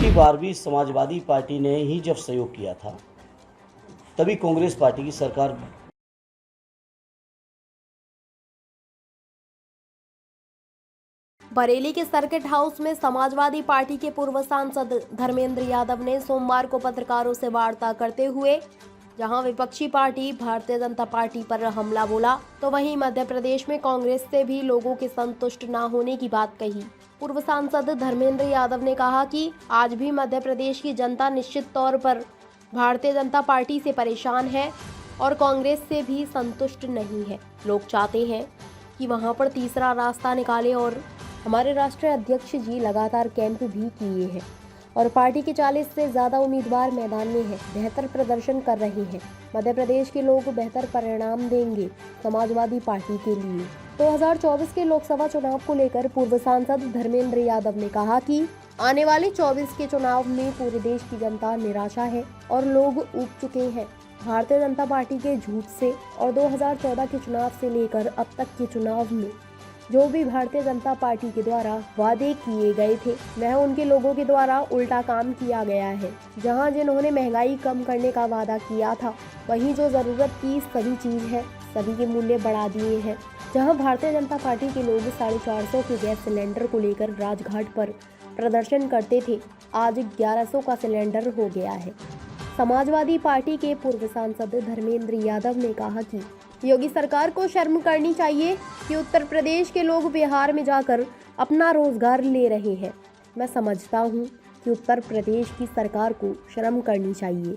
पिछली बार भी समाजवादी पार्टी ने ही जब सहयोग किया था तभी कांग्रेस पार्टी की सरकार बरेली के सर्किट हाउस में समाजवादी पार्टी के पूर्व सांसद धर्मेंद्र यादव ने सोमवार को पत्रकारों से वार्ता करते हुए जहां विपक्षी पार्टी भारतीय जनता पार्टी पर हमला बोला, तो वहीं मध्य प्रदेश में कांग्रेस से भी लोगों के संतुष्ट न होने की बात कही। पूर्व सांसद धर्मेंद्र यादव ने कहा कि आज भी मध्य प्रदेश की जनता निश्चित तौर पर भारतीय जनता पार्टी से परेशान है और कांग्रेस से भी संतुष्ट नहीं है। लोग चाहते हैं कि वहां पर तीसरा रास्ता निकाले और हमारे राष्ट्रीय अध्यक्ष जी लगातार कैंप भी किए हैं और पार्टी के 40 से ज़्यादा उम्मीदवार मैदान में हैं, बेहतर प्रदर्शन कर रहे हैं। मध्य प्रदेश के लोग बेहतर परिणाम देंगे समाजवादी पार्टी के लिए। 2024 के लोकसभा चुनाव को लेकर पूर्व सांसद धर्मेंद्र यादव ने कहा कि आने वाले 24 के चुनाव में पूरे देश की जनता निराशा है और लोग ऊब चुके हैं भारतीय जनता पार्टी के झूठ से और 2014 के चुनाव से लेकर अब तक के चुनाव में जो भी भारतीय जनता पार्टी के द्वारा वादे किए गए थे वह उनके लोगों के द्वारा उल्टा काम किया गया है। जहां जिन्होंने महंगाई कम करने का वादा किया था, वहीं जो जरूरत की सभी चीज है सभी के मूल्य बढ़ा दिए हैं। जहां भारतीय जनता पार्टी के लोग 450 के गैस सिलेंडर को लेकर राजघाट पर प्रदर्शन करते थे, आज 1100 का सिलेंडर हो गया है। समाजवादी पार्टी के पूर्व सांसद धर्मेंद्र यादव ने कहा कि योगी सरकार को शर्म करनी चाहिए कि उत्तर प्रदेश के लोग बिहार में जाकर अपना रोजगार ले रहे हैं। मैं समझता हूं कि उत्तर प्रदेश की सरकार को शर्म करनी चाहिए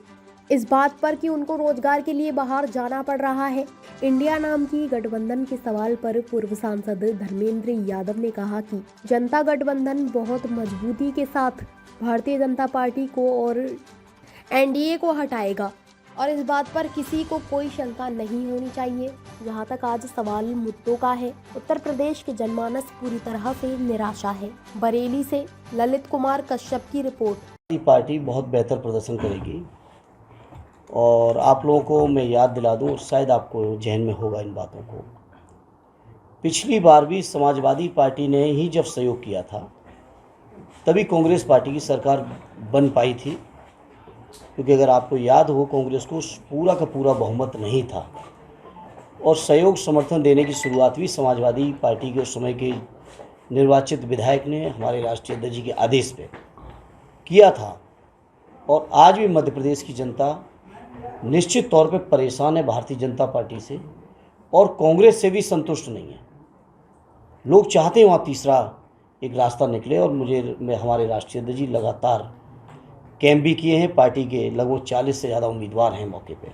इस बात पर कि उनको रोजगार के लिए बाहर जाना पड़ रहा है। इंडिया नाम की गठबंधन के सवाल पर पूर्व सांसद धर्मेंद्र यादव ने कहा कि जनता गठबंधन बहुत मजबूती के साथ भारतीय जनता पार्टी को और एनडीए को हटाएगा और इस बात पर किसी को कोई शंका नहीं होनी चाहिए। जहां तक आज सवाल मुद्दों का है, उत्तर प्रदेश के जनमानस पूरी तरह से निराशा है। बरेली से ललित कुमार कश्यप की रिपोर्ट। पार्टी बहुत बेहतर प्रदर्शन करेगी और आप लोगों को मैं याद दिला दूं, शायद आपको जहन में होगा इन बातों को। पिछली बार भी समाजवादी पार्टी ने ही जब सहयोग किया था तभी कांग्रेस पार्टी की सरकार बन पाई थी, क्योंकि अगर आपको याद हो कांग्रेस को पूरा का पूरा बहुमत नहीं था और सहयोग समर्थन देने की शुरुआत भी समाजवादी पार्टी के उस समय के निर्वाचित विधायक ने हमारे राष्ट्रीय अध्यक्ष जी के आदेश पे किया था। और आज भी मध्य प्रदेश की जनता निश्चित तौर पे परेशान है भारतीय जनता पार्टी से और कांग्रेस से भी संतुष्ट नहीं है। लोग चाहते हैं वहाँ तीसरा एक रास्ता निकले और हमारे राष्ट्रीय अध्यक्ष जी लगातार कैंप भी किए हैं। पार्टी के लगभग 40 से ज़्यादा उम्मीदवार हैं मौके पे,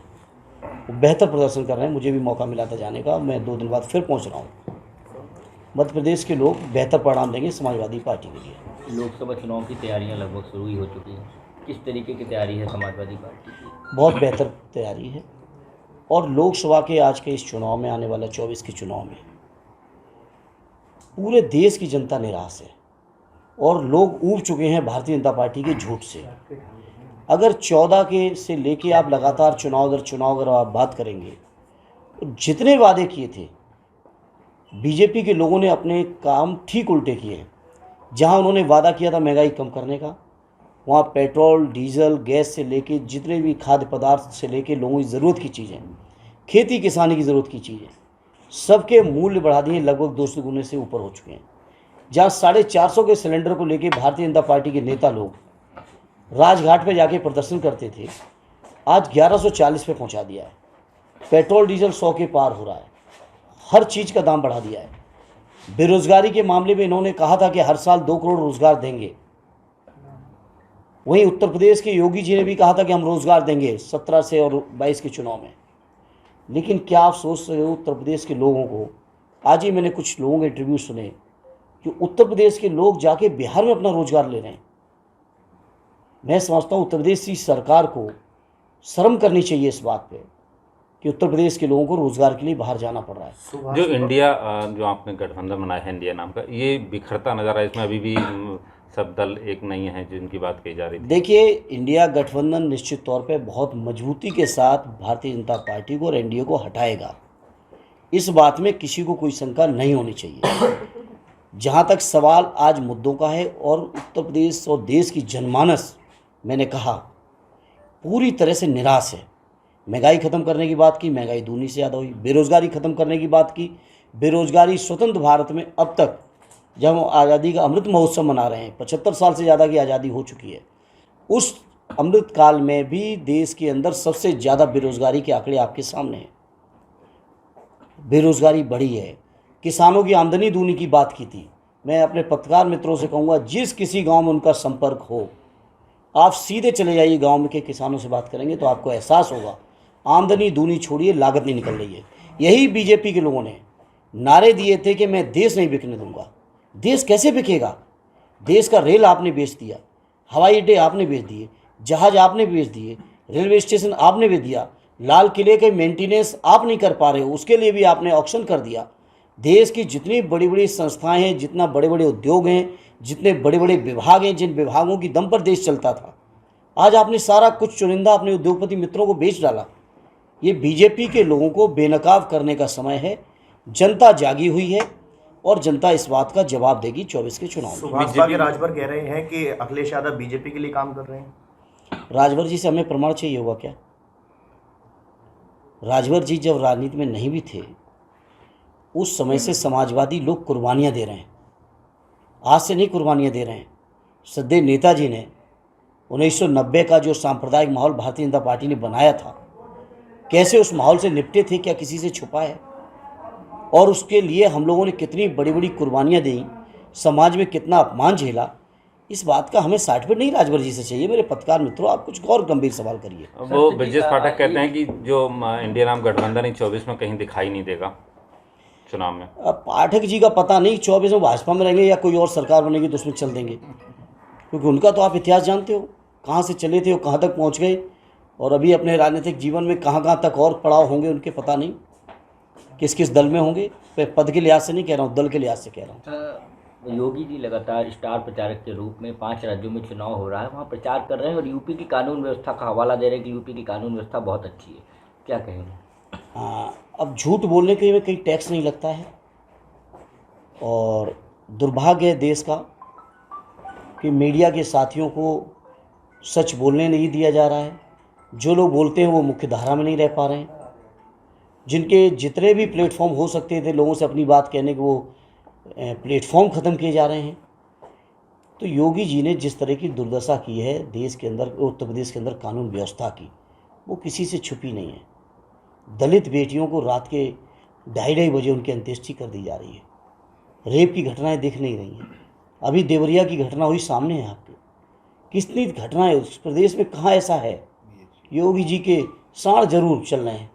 वो बेहतर प्रदर्शन कर रहे हैं। मुझे भी मौका मिला था जाने का, मैं 2 दिन बाद फिर पहुंच रहा हूं। मध्य प्रदेश के लोग बेहतर परिणाम देंगे समाजवादी पार्टी के लिए। लोकसभा चुनाव की तैयारियां लगभग शुरू ही हो चुकी हैं, किस तरीके की तैयारी है समाजवादी पार्टी की? बहुत बेहतर तैयारी है और लोकसभा के आज के इस चुनाव में, आने वाला 24 के चुनाव में पूरे देश की जनता निराश है और लोग ऊब चुके हैं भारतीय जनता पार्टी के झूठ से। अगर 14 के से लेके आप लगातार चुनाव दर चुनाव अगर आप बात करेंगे तो जितने वादे किए थे बीजेपी के लोगों ने अपने काम ठीक उल्टे किए हैं। जहां उन्होंने वादा किया था महंगाई कम करने का, वहां पेट्रोल, डीजल, गैस से लेके जितने भी खाद्य पदार्थ से लेके लोगों की ज़रूरत की चीज़ें, खेती किसानी की ज़रूरत की चीज़ें, सबके मूल्य बढ़ा दिए, लगभग 200 गुने से ऊपर हो चुके हैं। जहाँ 450 के सिलेंडर को लेके भारतीय जनता पार्टी के नेता लोग राजघाट पे जाके प्रदर्शन करते थे, आज 1140 पे पहुंचा दिया है। पेट्रोल डीजल 100 के पार हो रहा है, हर चीज़ का दाम बढ़ा दिया है। बेरोजगारी के मामले में इन्होंने कहा था कि हर साल 2 करोड़ रोजगार देंगे। वहीं उत्तर प्रदेश के योगी जी ने भी कहा था कि हम रोजगार देंगे 17 से और 22 के चुनाव में। लेकिन क्या आप सोच रहे हो उत्तर प्रदेश के लोगों को? आज ही मैंने कुछ लोगों के इंटरव्यू सुने कि उत्तर प्रदेश के लोग जाके बिहार में अपना रोजगार ले रहे हैं। मैं समझता हूँ उत्तर प्रदेश की सरकार को शर्म करनी चाहिए इस बात पे कि उत्तर प्रदेश के लोगों को रोजगार के लिए बाहर जाना पड़ रहा है। जो इंडिया जो आपने गठबंधन बनाया है इंडिया नाम का, ये बिखरता नजर आया, इसमें अभी भी सब दल एक नहीं है जिनकी बात कही जा रही थी। देखिए, इंडिया गठबंधन निश्चित तौर पे बहुत मजबूती के साथ भारतीय जनता पार्टी को और एनडीए को हटाएगा, इस बात में किसी को कोई शंका नहीं होनी चाहिए। जहाँ तक सवाल आज मुद्दों का है और उत्तर प्रदेश और देश की जनमानस, मैंने कहा, पूरी तरह से निराश है। महंगाई ख़त्म करने की बात की, महंगाई दूनी से ज़्यादा हुई। बेरोज़गारी ख़त्म करने की बात की, बेरोज़गारी स्वतंत्र भारत में अब तक, जब हम आज़ादी का अमृत महोत्सव मना रहे हैं, 75 साल से ज़्यादा की आज़ादी हो चुकी है, उस अमृत काल में भी देश के अंदर सबसे ज़्यादा बेरोज़गारी के आंकड़े आपके सामने हैं। बेरोज़गारी बढ़ी है। किसानों की आमदनी दूनी की बात की थी। मैं अपने पत्रकार मित्रों से कहूँगा, जिस किसी गांव में उनका संपर्क हो, आप सीधे चले जाइए गांव में के किसानों से बात करेंगे तो आपको एहसास होगा, आमदनी दूनी छोड़िए, लागत नहीं निकल रही है। यही बीजेपी के लोगों ने नारे दिए थे कि मैं देश नहीं बिकने दूंगा। देश कैसे बिकेगा? देश का रेल आपने बेच दिया, हवाई अड्डे आपने बेच दिए, जहाज आपने बेच दिए, रेलवे स्टेशन आपने बेच दिया, लाल किले के मेंटेनेंस आप नहीं कर पा रहे हो, उसके लिए भी आपने ऑक्शन कर दिया। देश की जितनी बड़ी बड़ी संस्थाएं हैं, जितना बड़े बड़े उद्योग हैं, जितने बड़े बड़े विभाग हैं, जिन विभागों की दम पर देश चलता था, आज आपने सारा कुछ चुनिंदा अपने उद्योगपति मित्रों को बेच डाला। ये बीजेपी के लोगों को बेनकाब करने का समय है। जनता जागी हुई है और जनता इस बात का जवाब देगी 24 के चुनाव में। सुभाष बागी राजभर कह रहे हैं कि अखिलेश यादव बीजेपी के लिए काम कर रहे हैं। राजभर जी से हमें प्रमाण चाहिए होगा क्या? राजभर जी जब राजनीति में नहीं भी थे, उस समय से समाजवादी लोग कुर्बानियां दे रहे हैं। आज से नहीं कुर्बानियां दे रहे हैं। श्रद्धेय नेताजी ने 1990 का जो सांप्रदायिक माहौल भारतीय जनता पार्टी ने बनाया था, कैसे उस माहौल से निपटे थे, क्या किसी से छुपा है? और उसके लिए हम लोगों ने कितनी बड़ी बड़ी कुर्बानियां दी, समाज में कितना अपमान झेला, इस बात का हमें सर्टिफिकेट नहीं राजभर जी से चाहिए। मेरे पत्रकार मित्रों, आप कुछ और गंभीर सवाल करिए। वो ब्रजेश पाठक कहते हैं कि जो इंडिया नाम गठबंधन 24 में कहीं दिखाई नहीं देगा चुनाव में। अब पाठक जी का पता नहीं 24 में भाजपा में रहेंगे या कोई और सरकार बनेगी तो उसमें चल देंगे, क्योंकि उनका तो आप इतिहास जानते हो, कहाँ से चले थे और कहाँ तक पहुँच गए, और अभी अपने राजनीतिक जीवन में कहाँ कहाँ तक और पड़ाव होंगे उनके पता नहीं, किस किस दल में होंगे। पद के लिहाज से नहीं कह रहा हूँ, दल के लिहाज से कह रहा हूँ। योगी जी लगातार स्टार प्रचारक के रूप में 5 राज्यों में चुनाव हो रहा है, वहाँ प्रचार कर रहे हैं और यूपी की कानून व्यवस्था का हवाला दे रहे हैं कि यूपी की कानून व्यवस्था बहुत अच्छी है। क्या कहेंगे? हाँ, अब झूठ बोलने के लिए कहीं टैक्स नहीं लगता है, और दुर्भाग्य है देश का कि मीडिया के साथियों को सच बोलने नहीं दिया जा रहा है। जो लोग बोलते हैं वो मुख्य धारा में नहीं रह पा रहे हैं। जिनके जितने भी प्लेटफॉर्म हो सकते थे लोगों से अपनी बात कहने के, वो प्लेटफॉर्म ख़त्म किए जा रहे हैं। तो योगी जी ने जिस तरह की दुर्दशा की है देश के अंदर, उत्तर प्रदेश के अंदर कानून व्यवस्था की, वो किसी से छुपी नहीं है। दलित बेटियों को रात के 2:30 बजे उनकी अंत्येष्टि कर दी जा रही है। रेप की घटनाएं दिख नहीं रही हैं। अभी देवरिया की घटना हुई, सामने है आपके। कितनी घटनाएं उस प्रदेश में, कहाँ ऐसा है? योगी जी के साड़ जरूर चल रहे हैं,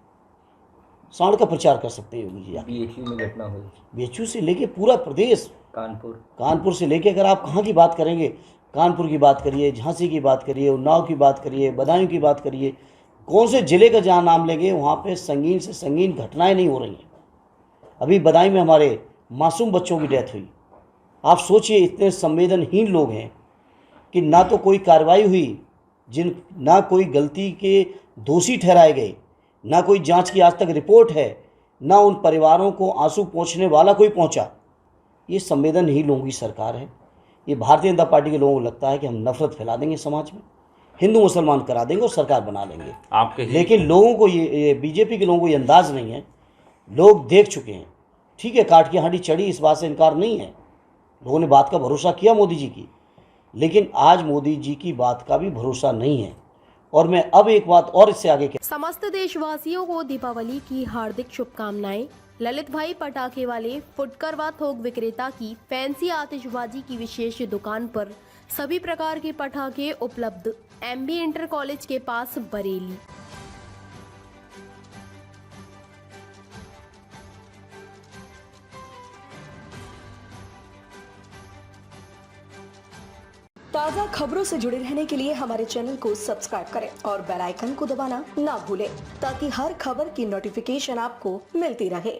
साड़ का प्रचार कर सकते हैं योगी जी। बीएचयू में घटना हुई, बीएचयू से लेके पूरा प्रदेश, कानपुर से लेके, अगर आप कहाँ की बात करेंगे, कानपुर की बात करिए, झांसी की बात करिए, उन्नाव की बात करिए, बदायूं की बात करिए, कौन से ज़िले का जहाँ नाम लेंगे वहाँ पे संगीन से संगीन घटनाएं नहीं हो रही हैं। अभी बदायूं में हमारे मासूम बच्चों की डेथ हुई। आप सोचिए, इतने संवेदनहीन लोग हैं कि ना तो कोई कार्रवाई हुई, ना कोई गलती के दोषी ठहराए गए, ना कोई जांच की आज तक रिपोर्ट है, ना उन परिवारों को आंसू पहुंचने वाला कोई पहुंचा। ये संवेदनहीन लोगों की सरकार है। ये भारतीय जनता पार्टी के लोगों को लगता है कि हम नफरत फैला देंगे समाज में, हिंदू मुसलमान करा देंगे और सरकार बना लेंगे। लेकिन लोगों को ये बीजेपी के लोगों को ये अंदाज़ नहीं है। लोग देख चुके हैं। ठीक है, काट की हांडी चढ़ी, इस बात से इनकार नहीं है। लोगों ने बात का भरोसा किया मोदी जी की, लेकिन आज मोदी जी की बात का भी भरोसा नहीं है। और मैं अब एक बात और इससे आगे समस्त देशवासियों को दीपावली की हार्दिक शुभकामनाएं। ललित भाई पटाखे वाले फुटकर व थोक विक्रेता की फैंसी आतिशबाजी की विशेष दुकान पर सभी प्रकार के पटाखे उपलब्ध। एमबी इंटर कॉलेज के पास, बरेली। ताज़ा खबरों से जुड़े रहने के लिए हमारे चैनल को सब्सक्राइब करें और बेल आइकन को दबाना ना भूलें, ताकि हर खबर की नोटिफिकेशन आपको मिलती रहे।